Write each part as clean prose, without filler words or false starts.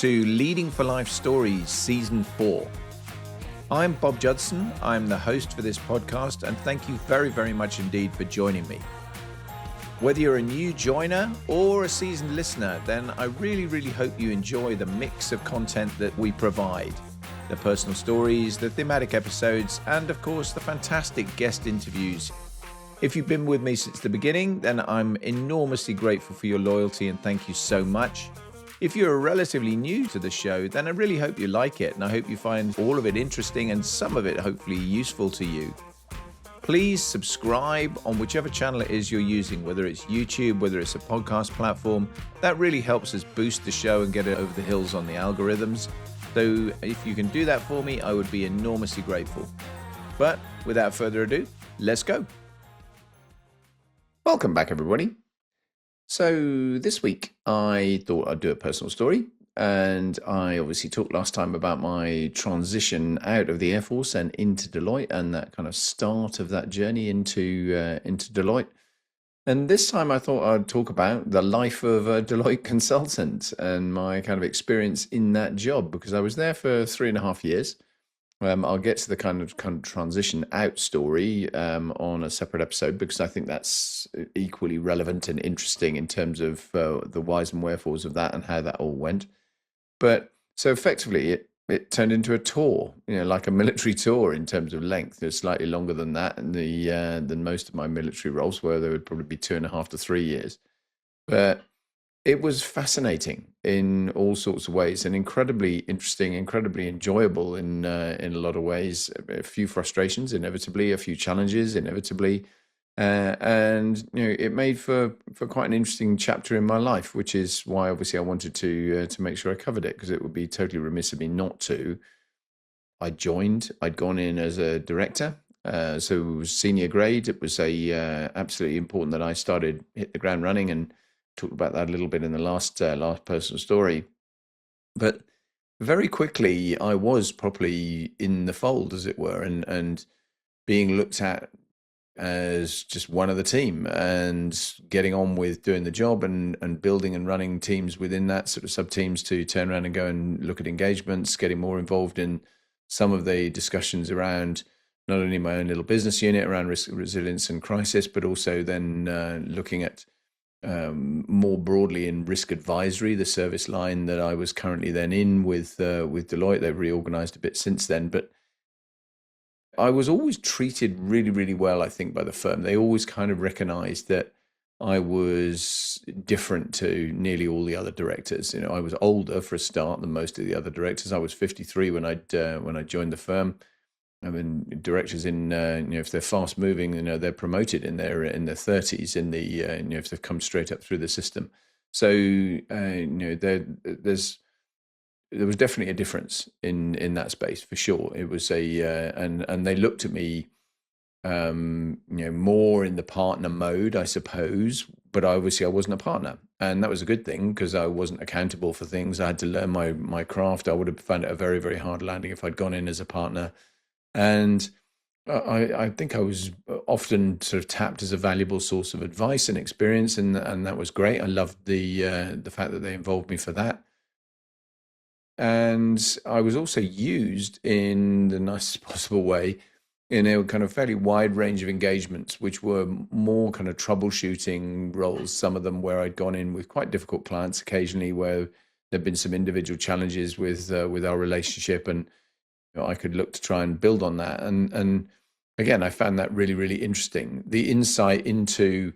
to Leading for Life Stories Season 4. I'm Bob Judson. I'm the host for this podcast, and thank you very, very much indeed for joining me. Whether you're a new joiner or a seasoned listener, then I really, really hope you enjoy the mix of content that we provide. The personal stories, the thematic episodes, and of course, the fantastic guest interviews. If you've been with me since the beginning, then I'm enormously grateful for your loyalty and thank you so much. If you're relatively new to the show, then I really hope you like it and I hope you find all of it interesting and some of it hopefully useful to you. Please subscribe on whichever channel it is you're using, whether it's YouTube, whether it's a podcast platform. That really helps us boost the show and get it over the hills on the algorithms. So if you can do that for me, I would be enormously grateful. But without further ado, let's go. Welcome back, everybody. So this week I thought I'd do a personal story, and I obviously talked last time about my transition out of the Air Force and into Deloitte and that kind of start of that journey into Deloitte. And this time I thought I'd talk about the life of a Deloitte consultant and my kind of experience in that job, because I was there for 3.5 years. I'll get to the kind of transition out story on a separate episode, because I think that's equally relevant and interesting in terms of the whys and wherefores of that and how that all went. But so effectively, it turned into a tour, like a military tour in terms of length. It's slightly longer than that, and than most of my military roles, where there would probably be 2.5 to 3 years. But it was fascinating in all sorts of ways and incredibly interesting, incredibly enjoyable in a lot of ways. A few frustrations, inevitably, a few challenges, inevitably. And it made for quite an interesting chapter in my life, which is why obviously I wanted to make sure I covered it, because it would be totally remiss of me not to. I'd gone in as a director, so it was senior grade. It was absolutely important that I hit the ground running, and talked about that a little bit in the last personal story. But very quickly, I was properly in the fold, as it were, and being looked at as just one of the team and getting on with doing the job and building and running teams within that, sort of sub-teams to turn around and go and look at engagements, getting more involved in some of the discussions around not only my own little business unit around risk, resilience and crisis, but also then looking at more broadly in risk advisory, the service line that I was currently then in with Deloitte. They've reorganized a bit since then, but I was always treated really, really well, I think, by the firm. They always kind of recognized that I was different to nearly all the other directors. I was older for a start than most of the other directors. I was 53 when I joined the firm. I mean, directors if they're fast moving, they're promoted in their 30s if they've come straight up through the system. So there was definitely a difference in that space for sure. It was and they looked at me more in the partner mode, I suppose. But obviously I wasn't a partner, and that was a good thing, because I wasn't accountable for things. I had to learn my craft. I would have found it a very, very hard landing if I'd gone in as a partner. And I think I was often sort of tapped as a valuable source of advice and experience, and that was great. I loved the fact that they involved me for that. And I was also used in the nicest possible way in a kind of fairly wide range of engagements, which were more kind of troubleshooting roles. Some of them where I'd gone in with quite difficult clients occasionally, where there'd been some individual challenges with our relationship, and I could look to try and build on that. And again, I found that really, really interesting. The insight into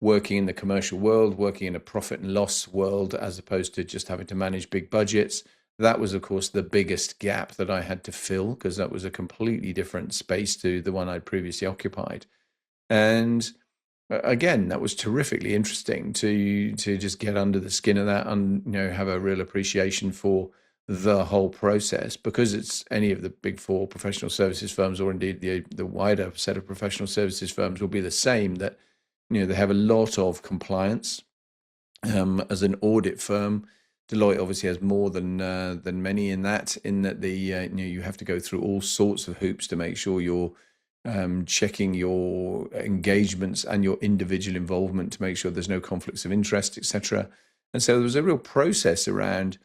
working in the commercial world, working in a profit and loss world, as opposed to just having to manage big budgets. That was, of course, the biggest gap that I had to fill, because that was a completely different space to the one I'd previously occupied. And again, that was terrifically interesting to just get under the skin of that and have a real appreciation for the whole process, because it's any of the big four professional services firms, or indeed the wider set of professional services firms, will be the same, that they have a lot of compliance. As an audit firm, Deloitte obviously has more than many in that you have to go through all sorts of hoops to make sure you're checking your engagements and your individual involvement to make sure there's no conflicts of interest, etc. And so there was a real process around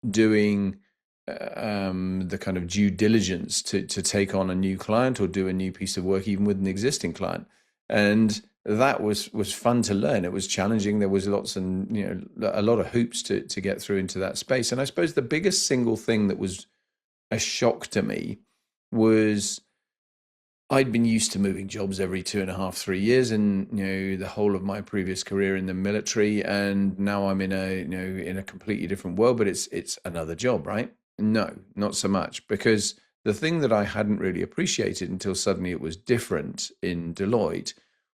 doing the kind of due diligence to take on a new client or do a new piece of work, even with an existing client. And that was fun to learn. It was challenging. There was lots and a lot of hoops to get through into that space. And I suppose the biggest single thing that was a shock to me was I'd been used to moving jobs every 2.5, 3 years, and the whole of my previous career in the military, and now I'm in a completely different world. But it's another job, right? No, not so much, because the thing that I hadn't really appreciated until suddenly it was different in Deloitte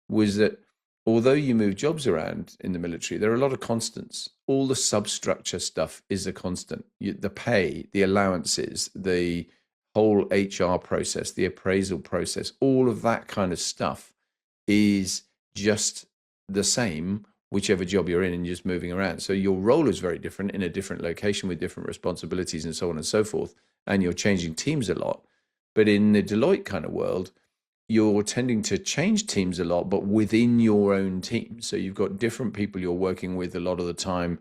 was that although you move jobs around in the military, there are a lot of constants. All the substructure stuff is a constant. The pay, the allowances, the whole HR process, the appraisal process, all of that kind of stuff is just the same, whichever job you're in, and you're just moving around. So your role is very different in a different location with different responsibilities and so on and so forth. And you're changing teams a lot. But in the Deloitte kind of world, you're tending to change teams a lot, but within your own team. So you've got different people you're working with a lot of the time,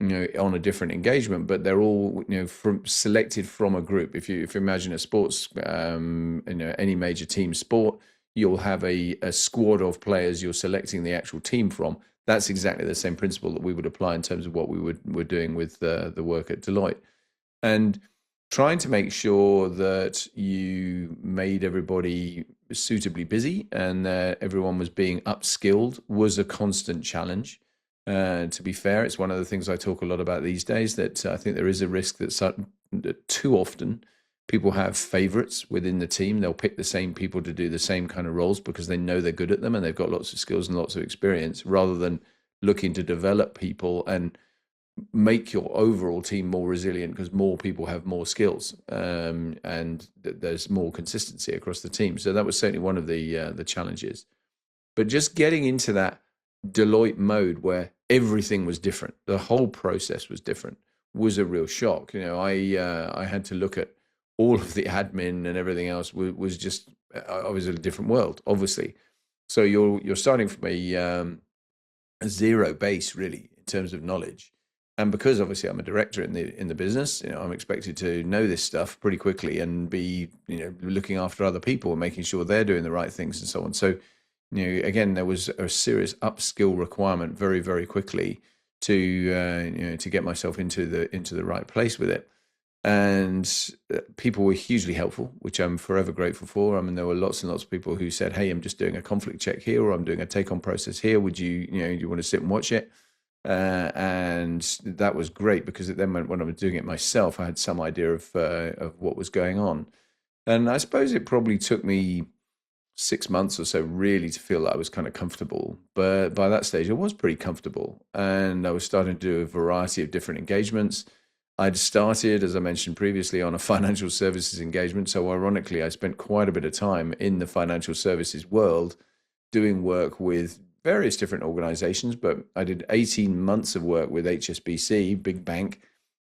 on a different engagement, but they're all, from selected from a group. If you imagine a sports, any major team sport, you'll have a squad of players you're selecting the actual team from. That's exactly the same principle that we would apply in terms of what were doing with the work at Deloitte. And trying to make sure that you made everybody suitably busy and that everyone was being upskilled was a constant challenge. To be fair, it's one of the things I talk a lot about these days, that I think there is a risk that too often people have favorites within the team. They'll pick the same people to do the same kind of roles because they know they're good at them and they've got lots of skills and lots of experience, rather than looking to develop people and make your overall team more resilient because more people have more skills, and there's more consistency across the team. So that was certainly one of the challenges. But just getting into that Deloitte mode where everything was different, the whole process was different, was a real shock. I had to look at all of the admin and everything else. Was just, I was in a different world, obviously. So you're starting from a zero base really in terms of knowledge. And because obviously I'm a director in the business, I'm expected to know this stuff pretty quickly and be looking after other people and making sure they're doing the right things and so on. So again, there was a serious upskill requirement very, very quickly to get myself into the right place with it. And people were hugely helpful, which I'm forever grateful for. I mean, there were lots and lots of people who said, "Hey, I'm just doing a conflict check here, or I'm doing a take-on process here. Would you, do you want to sit and watch it?" And that was great, because it then meant when I was doing it myself, I had some idea of what was going on. And I suppose it probably took me 6 months or so really to feel that I was kind of comfortable. But by that stage, I was pretty comfortable, and I was starting to do a variety of different engagements. I'd started, as I mentioned previously, on a financial services engagement. So ironically, I spent quite a bit of time in the financial services world doing work with various different organizations. But I did 18 months of work with HSBC, big bank,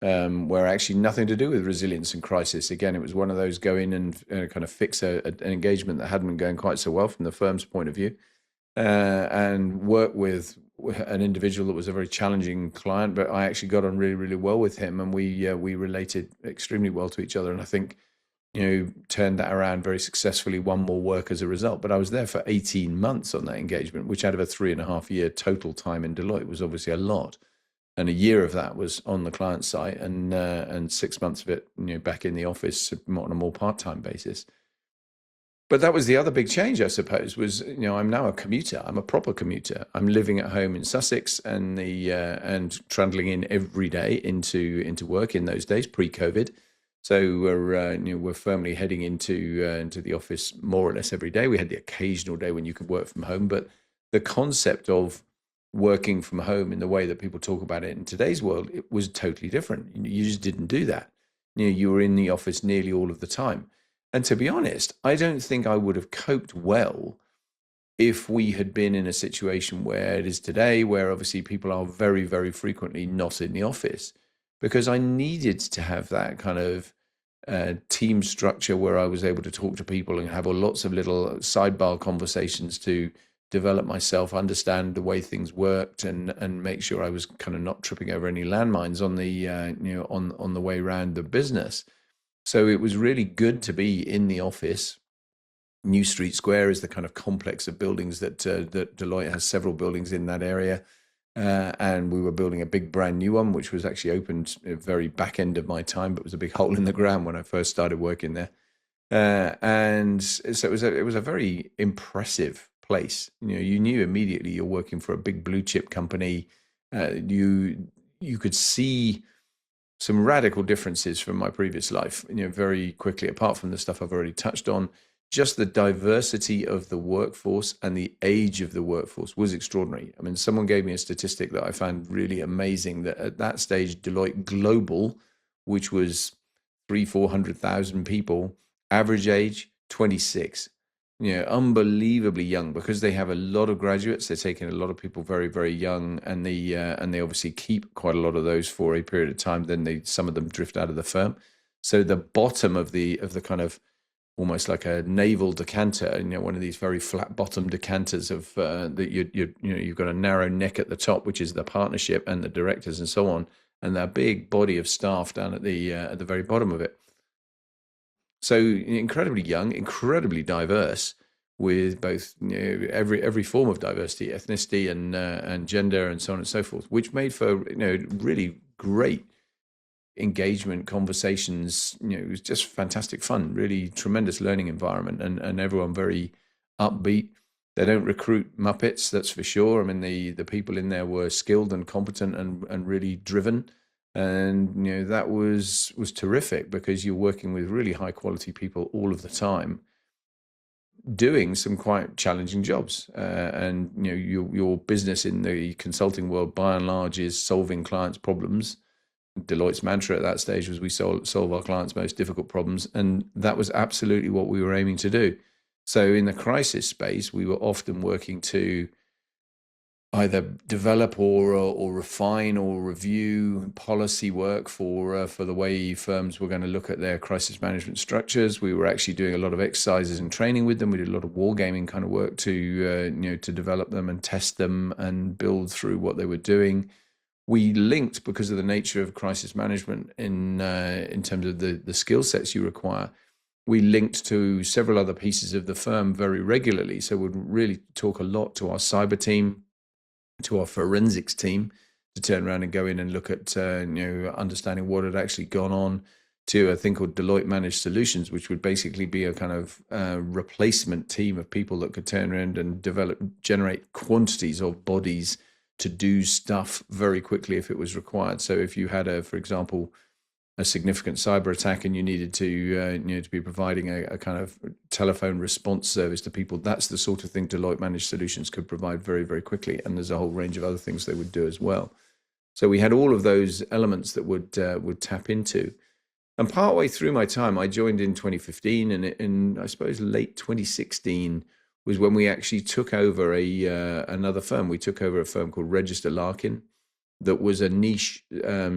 where actually nothing to do with resilience and crisis. Again, it was one of those go in and kind of fix an engagement that hadn't been going quite so well from the firm's point of view, and work with an individual that was a very challenging client, but I actually got on really, really well with him, and we related extremely well to each other. And I think, turned that around very successfully, won more work as a result. But I was there for 18 months on that engagement, which out of a 3.5 year total time in Deloitte was obviously a lot. And a year of that was on the client site, and 6 months of it, back in the office on a more part-time basis. But that was the other big change, I suppose, was, I'm now a commuter. I'm a proper commuter. I'm living at home in Sussex, and and trundling in every day into work in those days, pre-COVID. So we're firmly heading into the office more or less every day. We had the occasional day when you could work from home, but the concept of working from home in the way that people talk about it in today's world, it was totally different. You just didn't do that. You were in the office nearly all of the time. And to be honest, I don't think I would have coped well if we had been in a situation where it is today, where obviously people are very, very frequently not in the office, because I needed to have that kind of team structure where I was able to talk to people and have lots of little sidebar conversations to develop myself, understand the way things worked, and make sure I was kind of not tripping over any landmines on the on the way around the business. So it was really good to be in the office. New Street Square is the kind of complex of buildings that Deloitte has several buildings in that area. And we were building a big brand new one, which was actually opened at the very back end of my time, but was a big hole in the ground when I first started working there. And so it was a very impressive place. You knew immediately you're working for a big blue chip company. You could see some radical differences from my previous life, very quickly, apart from the stuff I've already touched on. Just the diversity of the workforce and the age of the workforce was extraordinary. I mean, someone gave me a statistic that I found really amazing, that at that stage, Deloitte Global, which was 400,000 people, average age 26. Unbelievably young, because they have a lot of graduates. They're taking a lot of people very, very young, and they obviously keep quite a lot of those for a period of time. Then some of them drift out of the firm. So the bottom of the kind of almost like a naval decanter, one of these very flat bottom decanters of that you've got a narrow neck at the top, which is the partnership and the directors and so on, and that big body of staff down at the very bottom of it. So incredibly young, incredibly diverse, with both every form of diversity, ethnicity and gender and so on and so forth, which made for really great engagement, conversations. It was just fantastic fun, really tremendous learning environment, and everyone very upbeat. They don't recruit Muppets, that's for sure. I mean, the people in there were skilled and competent and really driven. And that was terrific, because you're working with really high quality people all of the time, doing some quite challenging jobs. And your business in the consulting world, by and large, is solving clients' problems. Deloitte's mantra at that stage was, we solve our clients' most difficult problems, and that was absolutely what we were aiming to do. So in the crisis space, we were often working to either develop or refine or review policy work for the way firms were going to look at their crisis management structures. We were actually doing a lot of exercises and training with them. We did a lot of wargaming kind of work to to develop them and test them and build through what they were doing. We linked, because of the nature of crisis management in terms of the skill sets you require, we linked to several other pieces of the firm very regularly. So we'd really talk a lot to our cyber team, to our forensics team, to turn around and go in and look at understanding what had actually gone on, to a thing called Deloitte Managed Solutions, which would basically be a kind of replacement team of people that could turn around and generate quantities of bodies to do stuff very quickly if it was required. So if you had, for example, a significant cyber attack and you needed to be providing a kind of telephone response service to people, that's the sort of thing Deloitte Managed Solutions could provide very, very quickly. And there's a whole range of other things they would do as well. So we had all of those elements that would tap into. And partway through my time, I joined in 2015, and in I suppose late 2016 was when we actually took over another firm. We took over a firm called Register Larkin, that was a niche,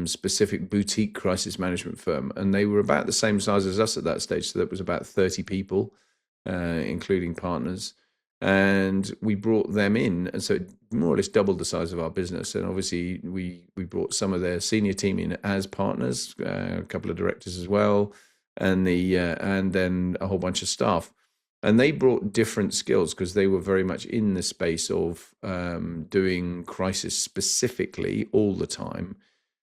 specific boutique crisis management firm. And they were about the same size as us at that stage. So that was about 30 people, including partners. And we brought them in. And so it more or less doubled the size of our business. And obviously we brought some of their senior team in as partners, a couple of directors as well, and then a whole bunch of staff. And they brought different skills, because they were very much in the space of doing crisis specifically all the time.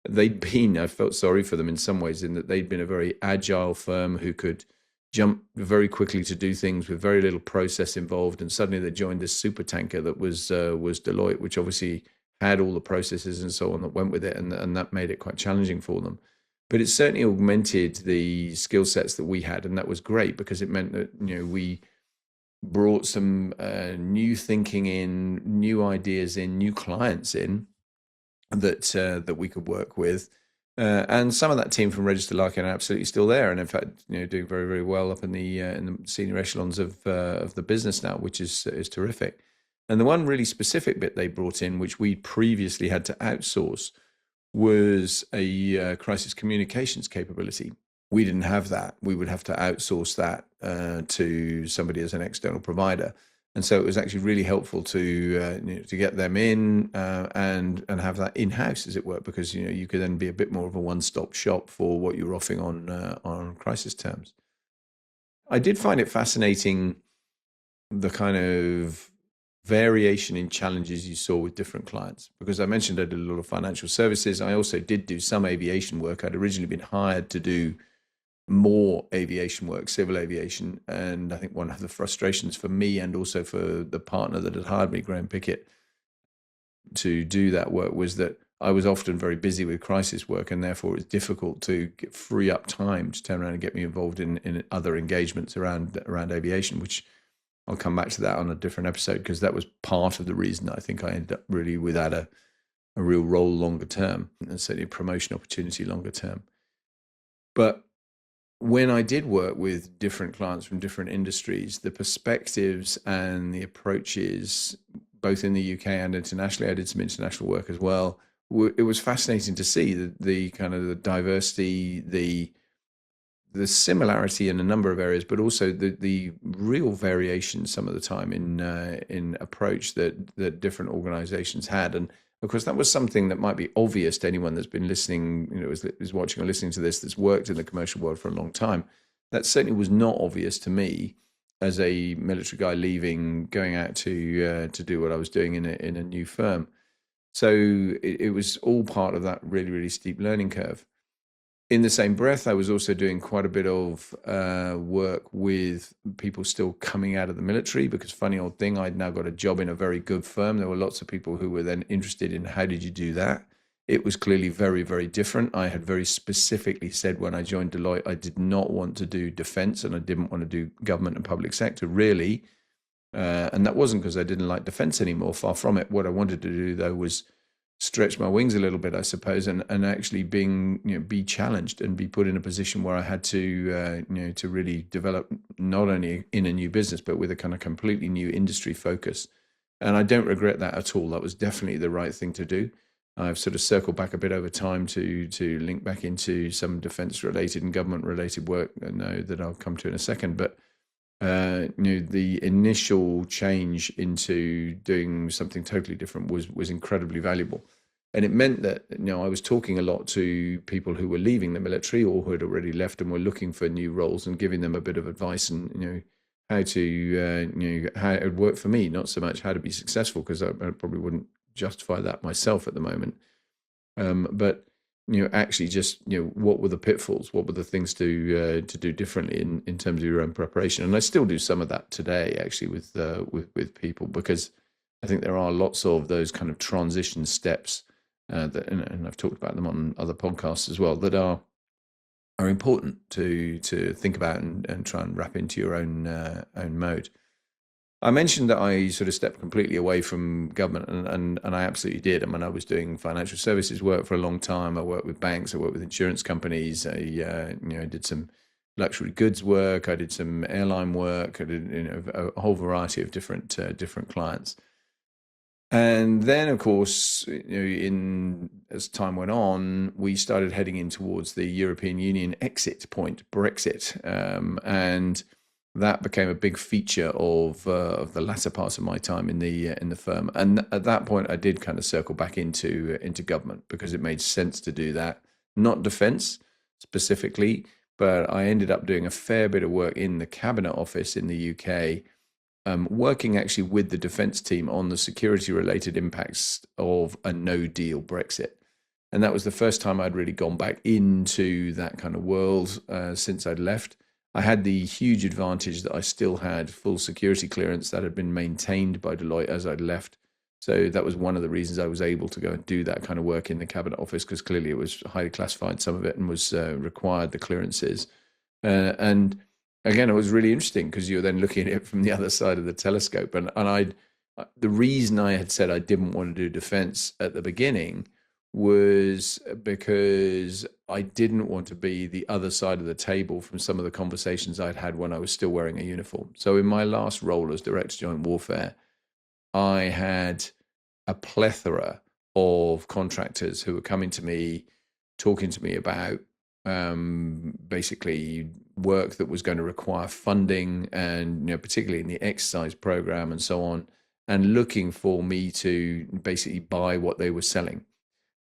I felt sorry for them in some ways, in that they'd been a very agile firm who could jump very quickly to do things with very little process involved. And suddenly they joined this super tanker that was Deloitte, which obviously had all the processes and so on that went with it. And that made it quite challenging for them. But it certainly augmented the skill sets that we had, and that was great, because it meant that we brought some new thinking in, new ideas in, new clients in that we could work with, and some of that team from Register Larkin are absolutely still there, and in fact, doing very, very well up in the senior echelons of the business now, which is terrific. And the one really specific bit they brought in, which we previously had to outsource, was a crisis communications capability. We didn't have that. We would have to outsource that to somebody as an external provider. And so it was actually really helpful to get them in and have that in house, as it were, because you could then be a bit more of a one-stop shop for what you're offering on crisis terms. I did find it fascinating the kind of variation in challenges you saw with different clients, because I mentioned I did a lot of financial services. I also did do some aviation work. I'd originally been hired to do more aviation work, civil aviation. And I think one of the frustrations for me and also for the partner that had hired me, Graham Pickett, to do that work was that I was often very busy with crisis work, and therefore it was difficult to free up time to turn around and get me involved in other engagements around aviation, which I'll come back to that on a different episode, because that was part of the reason I think I ended up really without a real role longer term, and certainly a promotion opportunity longer term. But when I did work with different clients from different industries, the perspectives and the approaches, both in the UK and internationally, I did some international work as well. It was fascinating to see the kind of the diversity, the similarity in a number of areas, but also the real variation some of the time in approach that different organizations had. And of course, that was something that might be obvious to anyone that's been listening, is watching or listening to this, that's worked in the commercial world for a long time. That certainly was not obvious to me as a military guy leaving, going out to do what I was doing in a new firm. So it was all part of that really, really steep learning curve. In the same breath, I was also doing quite a bit of work with people still coming out of the military, because funny old thing, I'd now got a job in a very good firm. There were lots of people who were then interested in how did you do that? It was clearly very, very different. I had very specifically said when I joined Deloitte, I did not want to do defense and I didn't want to do government and public sector, really. And that wasn't because I didn't like defense anymore, far from it. What I wanted to do, though, was stretch my wings a little bit, I suppose, and actually be challenged and be put in a position where I had to to really develop not only in a new business but with a kind of completely new industry focus. And I don't regret that at all. That was definitely the right thing to do. I've sort of circled back a bit over time to link back into some defense related and government related work, I know that I'll come to in a second. But the initial change into doing something totally different was incredibly valuable. And it meant that I was talking a lot to people who were leaving the military or who had already left and were looking for new roles, and giving them a bit of advice and how to how it would work for me, not so much how to be successful, because I probably wouldn't justify that myself at the moment. But actually just what were the pitfalls, what were the things to do differently in terms of your own preparation. And I still do some of that today, actually, with people, because I think there are lots of those kind of transition steps that, and I've talked about them on other podcasts as well, that are important to think about and try and wrap into your own mode. I mentioned that I sort of stepped completely away from government, and I absolutely did. I mean, I was doing financial services work for a long time. I worked with banks. I worked with insurance companies. I did some luxury goods work. I did some airline work. I did a whole variety of different clients. And then, of course, as time went on, we started heading in towards the European Union exit point, Brexit, and that became a big feature of the latter parts of my time in the firm. And at that point, I did kind of circle back into government, because it made sense to do that. Not defence specifically, but I ended up doing a fair bit of work in the Cabinet Office in the UK, working actually with the defence team on the security-related impacts of a no-deal Brexit. And that was the first time I'd really gone back into that kind of world since I'd left. I had the huge advantage that I still had full security clearance that had been maintained by Deloitte as I'd left. So that was one of the reasons I was able to go and do that kind of work in the Cabinet Office, because clearly it was highly classified, some of it, and was required the clearances. And again, it was really interesting, because you're then looking at it from the other side of the telescope. And the reason I had said I didn't want to do defense at the beginning was because I didn't want to be the other side of the table from some of the conversations I'd had when I was still wearing a uniform. So in my last role as Director Joint Warfare, I had a plethora of contractors who were coming to me, talking to me about basically work that was going to require funding, and particularly in the exercise program and so on, and looking for me to basically buy what they were selling.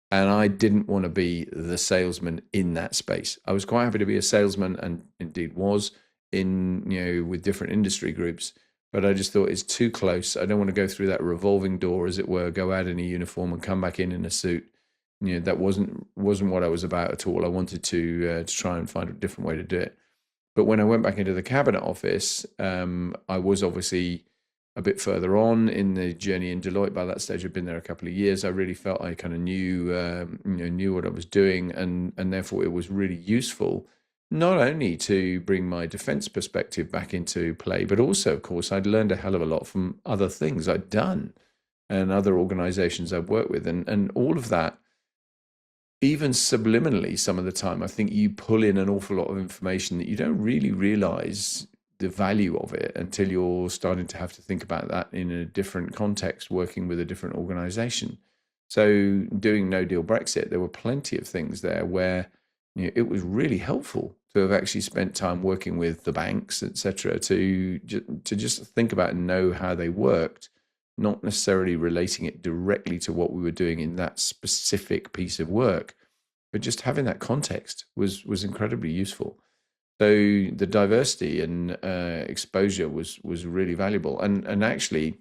And I didn't want to be the salesman in that space. I was quite happy to be a salesman, and indeed was in, with different industry groups. But I just thought it's too close. I don't want to go through that revolving door, as it were, go out in a uniform and come back in a suit. That wasn't what I was about at all. I wanted to try and find a different way to do it. But when I went back into the cabinet office, I was obviously a bit further on in the journey in Deloitte. By that stage, I'd been there a couple of years. I really felt I kind of knew what I was doing, and therefore it was really useful, not only to bring my defense perspective back into play, but also, of course, I'd learned a hell of a lot from other things I'd done and other organizations I've worked with, and all of that. Even subliminally, some of the time, I think you pull in an awful lot of information that you don't really realize the value of it until you're starting to have to think about that in a different context, working with a different organization. So doing no deal Brexit, there were plenty of things there where it was really helpful to have actually spent time working with the banks, etc., to just think about and know how they worked, not necessarily relating it directly to what we were doing in that specific piece of work, but just having that context was incredibly useful. So the diversity and exposure was really valuable, and actually,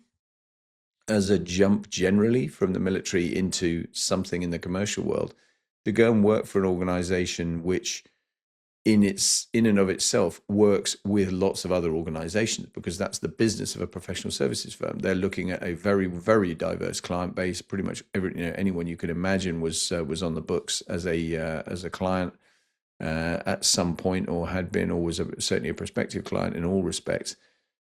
as a jump generally from the military into something in the commercial world, to go and work for an organization which in and of itself works with lots of other organizations, because that's the business of a professional services firm. They're looking at a very, very diverse client base. Pretty much anyone you could imagine was on the books as a client at some point, or had been, or was certainly a prospective client in all respects.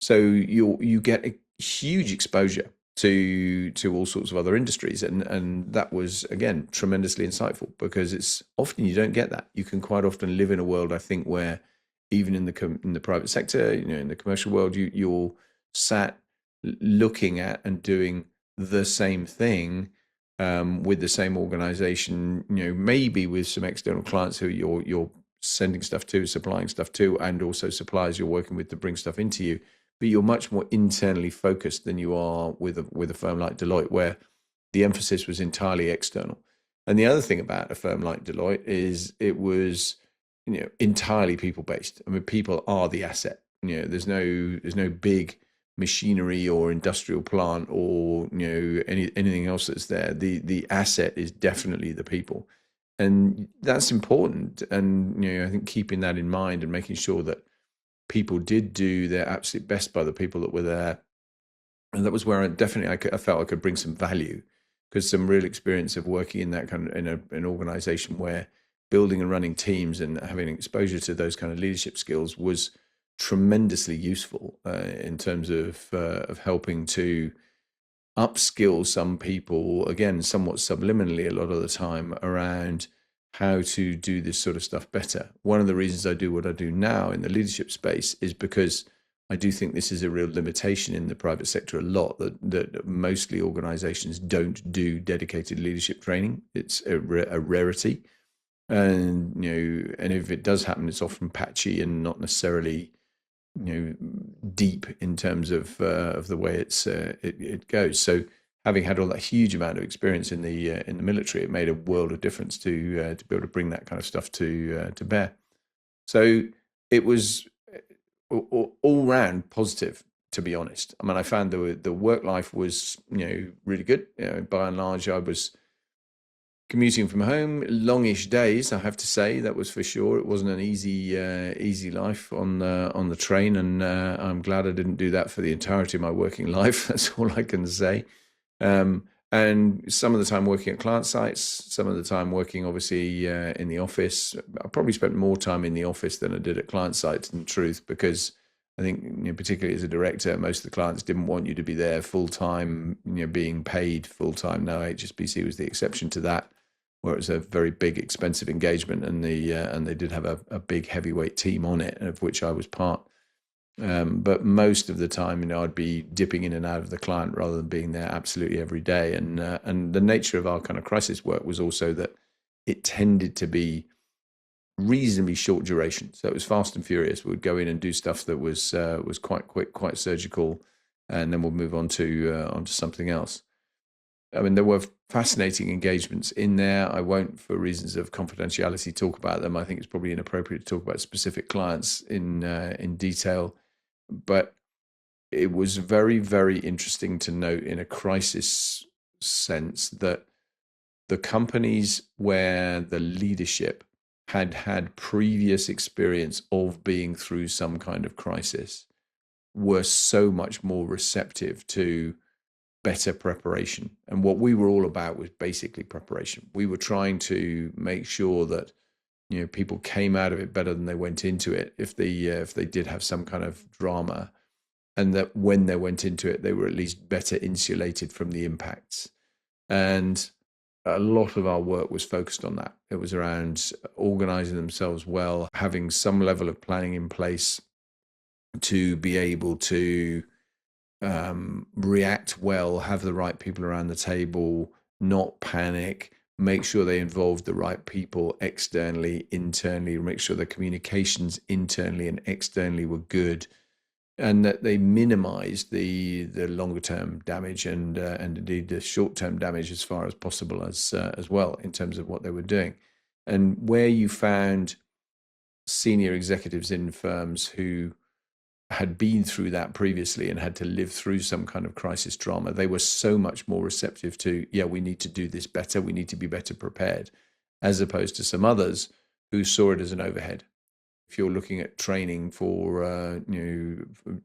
So you get a huge exposure to all sorts of other industries, and that was, again, tremendously insightful, because it's often you don't get that. You can quite often live in a world, I think, where even in the private sector, in the commercial world, you're sat looking at and doing the same thing with the same organization, maybe with some external clients who you're sending stuff to, supplying stuff to, and also suppliers you're working with to bring stuff into you. But you're much more internally focused than you are with a firm like Deloitte, where the emphasis was entirely external. And the other thing about a firm like Deloitte is it was, entirely people based. I mean, people are the asset. There's no big machinery or industrial plant or anything else that's there. The asset is definitely the people, and that's important. And I think keeping that in mind and making sure that people did do their absolute best by the people that were there. And that was where I felt I could bring some value, because some real experience of working in that kind of an organization where building and running teams and having exposure to those kind of leadership skills was tremendously useful in terms of helping to upskill some people, again, somewhat subliminally a lot of the time, around how to do this sort of stuff better. One of the reasons I do what I do now in the leadership space is because I do think this is a real limitation in the private sector a lot, that mostly organizations don't do dedicated leadership training. It's a rarity. And, and if it does happen, it's often patchy and not necessarily, deep in terms of the way it goes. So having had all that huge amount of experience in the military, it made a world of difference to be able to bring that kind of stuff to bear. So it was all round positive, to be honest. I mean, I found the work life was really good. By and large, I was commuting from home, longish days, I have to say, that was for sure. It wasn't an easy life on the train, and I'm glad I didn't do that for the entirety of my working life. That's all I can say. And some of the time working at client sites, some of the time working obviously in the office. I probably spent more time in the office than I did at client sites, in truth, because I think, particularly as a director, most of the clients didn't want you to be there full time, being paid full time. Now HSBC was the exception to that, where it was a very big, expensive engagement, and they did have a big heavyweight team on it, of which I was part. But most of the time, I'd be dipping in and out of the client rather than being there absolutely every day. And the nature of our kind of crisis work was also that it tended to be reasonably short duration. So it was fast and furious. We'd go in and do stuff that was quite quick, quite surgical, and then we'll move on to onto something else. I mean, there were fascinating engagements in there. I won't, for reasons of confidentiality, talk about them. I think it's probably inappropriate to talk about specific clients in detail, but it was very, very interesting to note in a crisis sense that the companies where the leadership had had previous experience of being through some kind of crisis were so much more receptive to better preparation. And what we were all about was basically preparation. We were trying to make sure that people came out of it better than they went into it if they did have some kind of drama, and that when they went into it, they were at least better insulated from the impacts. And a lot of our work was focused on that. It was around organizing themselves well, having some level of planning in place to be able to react well, have the right people around the table, not panic, make sure they involved the right people externally, internally, make sure the communications internally and externally were good, and that they minimized the longer term damage and indeed the short term damage as far as possible as well in terms of what they were doing. And where you found senior executives in firms who had been through that previously and had to live through some kind of crisis drama, they were so much more receptive to, yeah, we need to do this better, we need to be better prepared, as opposed to some others who saw it as an overhead. If you're looking at training for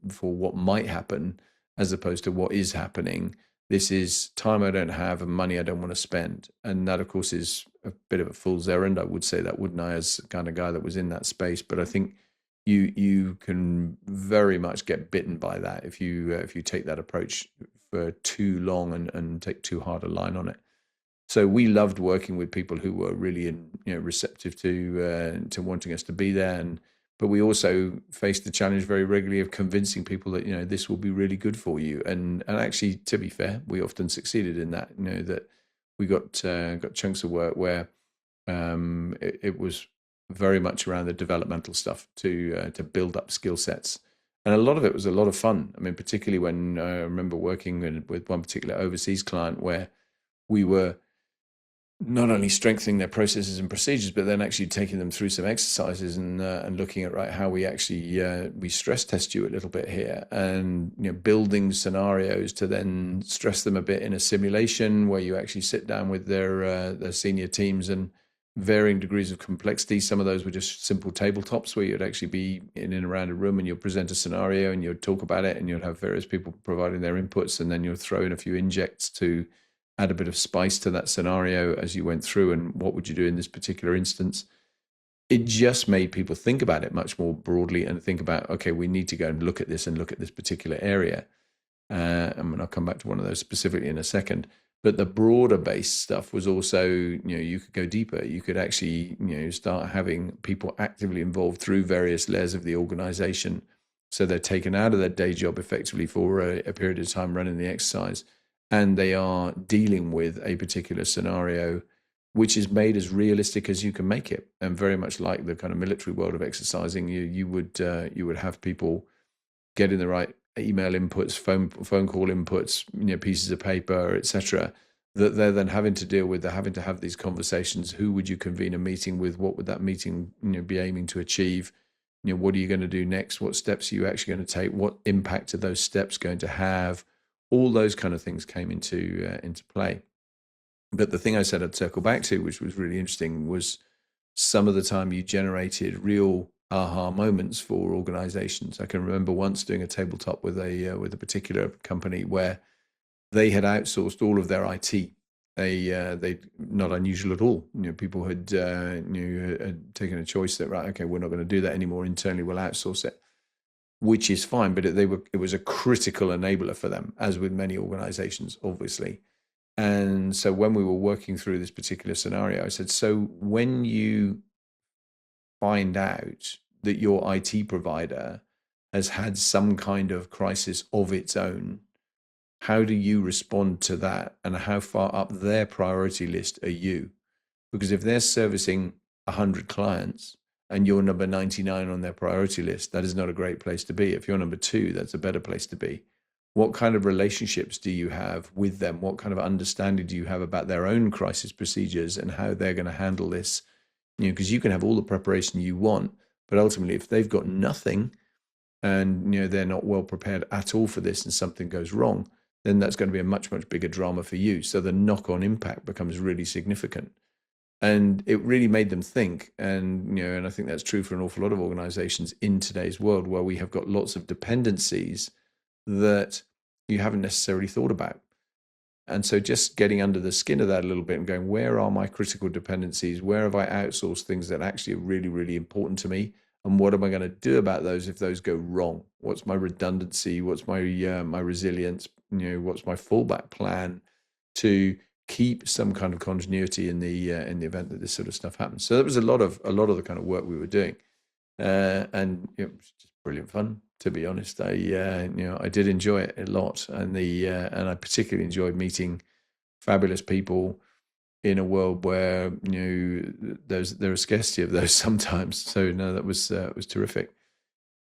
for what might happen as opposed to what is happening, this is time I don't have and money I don't want to spend. And that, of course, is a bit of a fool's errand. I would say that, wouldn't I, as the kind of guy that was in that space. But I think you can very much get bitten by that if you take that approach for too long and take too hard a line on it. So we loved working with people who were really receptive to wanting us to be there, but we also faced the challenge very regularly of convincing people that this will be really good for you. And actually, to be fair, we often succeeded in that. That we got chunks of work where it was very much around the developmental stuff to build up skill sets. And a lot of it was a lot of fun. I mean, particularly when I remember working with one particular overseas client where we were not only strengthening their processes and procedures, but then actually taking them through some exercises and looking at how we actually we stress test you a little bit here, and building scenarios to then stress them a bit in a simulation where you actually sit down with their senior teams and varying degrees of complexity. Some of those were just simple tabletops where you'd actually be in and around a room and you'll present a scenario and you'll talk about it and you'll have various people providing their inputs, and then you'll throw in a few injects to add a bit of spice to that scenario as you went through, and what would you do in this particular instance. It just made people think about it much more broadly and think about, okay, we need to go and look at this particular area. And I'll come back to one of those specifically in a second. But the broader based stuff was also, you could go deeper. You could actually, start having people actively involved through various layers of the organization. So they're taken out of their day job effectively for a period of time running the exercise, and they are dealing with a particular scenario which is made as realistic as you can make it. And very much like the kind of military world of exercising, you would have people getting the right email inputs, phone call inputs, pieces of paper, etc., that they're then having to deal with. They're having to have these conversations. Who would you convene a meeting with? What would that meeting be aiming to achieve? What are you going to do next? What steps are you actually going to take? What impact are those steps going to have? All those kind of things came into play. But the thing I said I'd circle back to, which was really interesting, was some of the time you generated real aha moments for organizations. I can remember once doing a tabletop with a particular company where they had outsourced all of their IT. They not unusual at all. People had had taken a choice that, right, okay, we're not going to do that anymore internally. We'll outsource it, which is fine. But it was a critical enabler for them, as with many organizations, obviously. And so when we were working through this particular scenario, I said, so when you find out that your IT provider has had some kind of crisis of its own, how do you respond to that? And how far up their priority list are you? Because if they're servicing 100 clients and you're number 99 on their priority list, that is not a great place to be. If you're number 2, that's a better place to be. What kind of relationships do you have with them? What kind of understanding do you have about their own crisis procedures and how they're going to handle this? Because you can have all the preparation you want, but ultimately, if they've got nothing and they're not well prepared at all for this and something goes wrong, then that's going to be a much, much bigger drama for you. So the knock-on impact becomes really significant. And it really made them think. And, and I think that's true for an awful lot of organizations in today's world where we have got lots of dependencies that you haven't necessarily thought about. And so just getting under the skin of that a little bit and going, where are my critical dependencies? Where have I outsourced things that actually are really, really important to me? And what am I going to do about those if those go wrong? What's my redundancy? What's my my resilience? What's my fallback plan to keep some kind of continuity in the event that this sort of stuff happens? So that was a lot of the kind of work we were doing, and it was just brilliant fun. To be honest, I did enjoy it a lot, and I particularly enjoyed meeting fabulous people in a world where there's a scarcity of those sometimes. So no, that was terrific.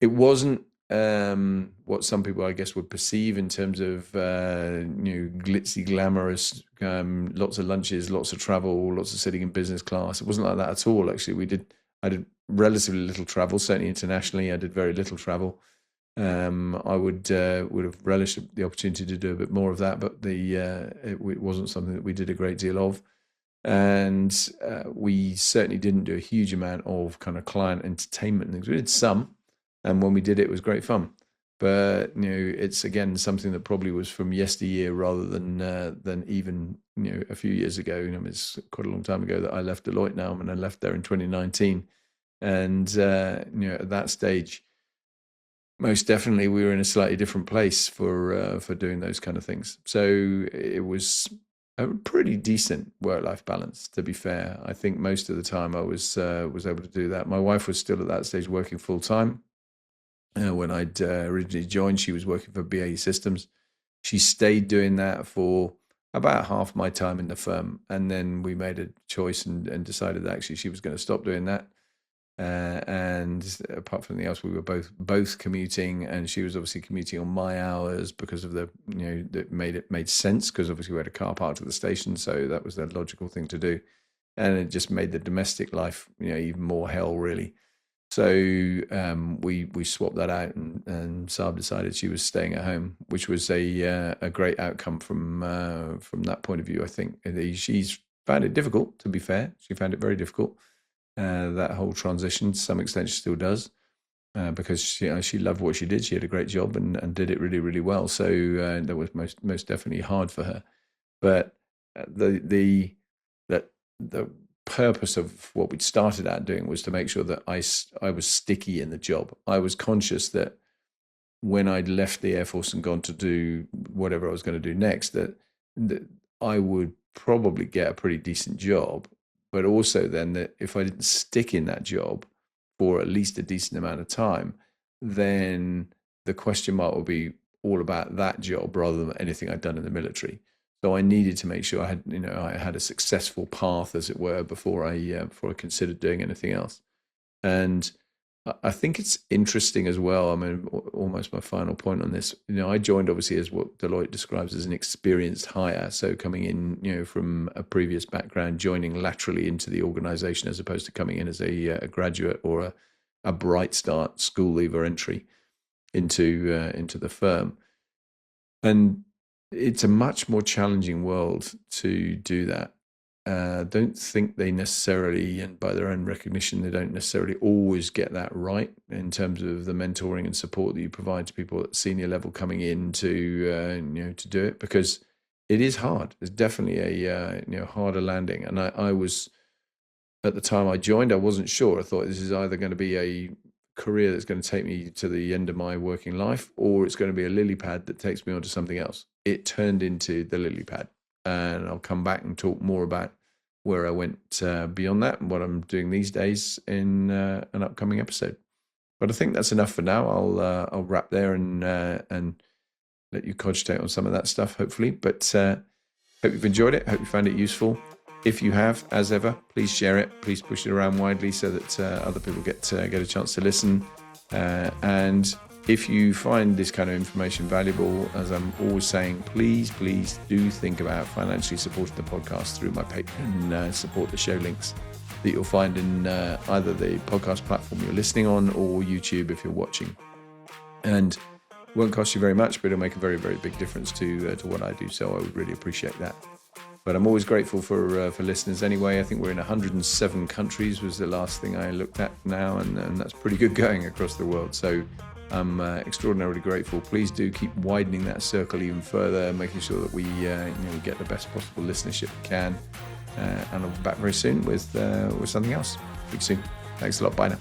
It wasn't what some people, I guess, would perceive in terms of glitzy, glamorous, lots of lunches, lots of travel, lots of sitting in business class. It wasn't like that at all. Actually, I did relatively little travel, certainly internationally. I did very little travel. I would have relished the opportunity to do a bit more of that, but it wasn't something that we did a great deal of. And we certainly didn't do a huge amount of kind of client entertainment things. We did some, and when we did it, it was great fun. But it's again something that probably was from yesteryear rather than even a few years ago. It's quite a long time ago that I left Deloitte now, and I left there in 2019. And at that stage, most definitely we were in a slightly different place for doing those kind of things. So it was a pretty decent work-life balance, to be fair. I think most of the time I was able to do that. My wife was still at that stage working full-time. When I'd originally joined, she was working for BAE Systems. She stayed doing that for about half my time in the firm. And then we made a choice and decided that actually she was going to stop doing that. And apart from anything else, we were both commuting, and she was obviously commuting on my hours because of that made sense, because obviously we had a car parked at the station, so that was the logical thing to do. And it just made the domestic life even more hell, really. So we swapped that out, and Saab decided she was staying at home, which was a great outcome from that point of view. I think she's found it difficult, to be fair. She found it very difficult. That whole transition, to some extent, she still does, because she loved what she did. She had a great job and did it really, really well. So that was most definitely hard for her. But the purpose of what we'd started out doing was to make sure that I was sticky in the job. I was conscious that when I'd left the Air Force and gone to do whatever I was going to do next, that I would probably get a pretty decent job. But also then that if I didn't stick in that job for at least a decent amount of time, then the question mark would be all about that job rather than anything I'd done in the military. So I needed to make sure I had a successful path, as it were, before I considered doing anything else. And I think it's interesting as well. I mean, almost my final point on this. I joined obviously as what Deloitte describes as an experienced hire. So coming in, from a previous background, joining laterally into the organization as opposed to coming in as a graduate or a bright start school leaver entry into the firm. And it's a much more challenging world to do that. Don't think they necessarily, and by their own recognition, they don't necessarily always get that right in terms of the mentoring and support that you provide to people at senior level coming in to do it, because it is hard. It's definitely a harder landing. And I was, at the time I joined, I wasn't sure. I thought this is either going to be a career that's going to take me to the end of my working life, or it's going to be a lily pad that takes me on to something else. It turned into the lily pad. And I'll come back and talk more about where I went beyond that and what I'm doing these days in an upcoming episode. But I think that's enough for now. I'll wrap there and let you cogitate on some of that stuff, hopefully. But hope you've enjoyed it. Hope you found it useful. If you have, as ever, please share it. Please push it around widely so that other people get a chance to listen. And if you find this kind of information valuable, as I'm always saying, please do think about financially supporting the podcast through my Patreon support the show links that you'll find in either the podcast platform you're listening on or YouTube if you're watching. And it won't cost you very much, but it'll make a very, very big difference to what I do. So I would really appreciate that. But I'm always grateful for listeners anyway. I think we're in 107 countries was the last thing I looked at now, and that's pretty good going across the world. So I'm extraordinarily grateful. Please do keep widening that circle even further, making sure that we get the best possible listenership we can. And I'll be back very soon with something else. Speak soon. Thanks a lot. Bye now.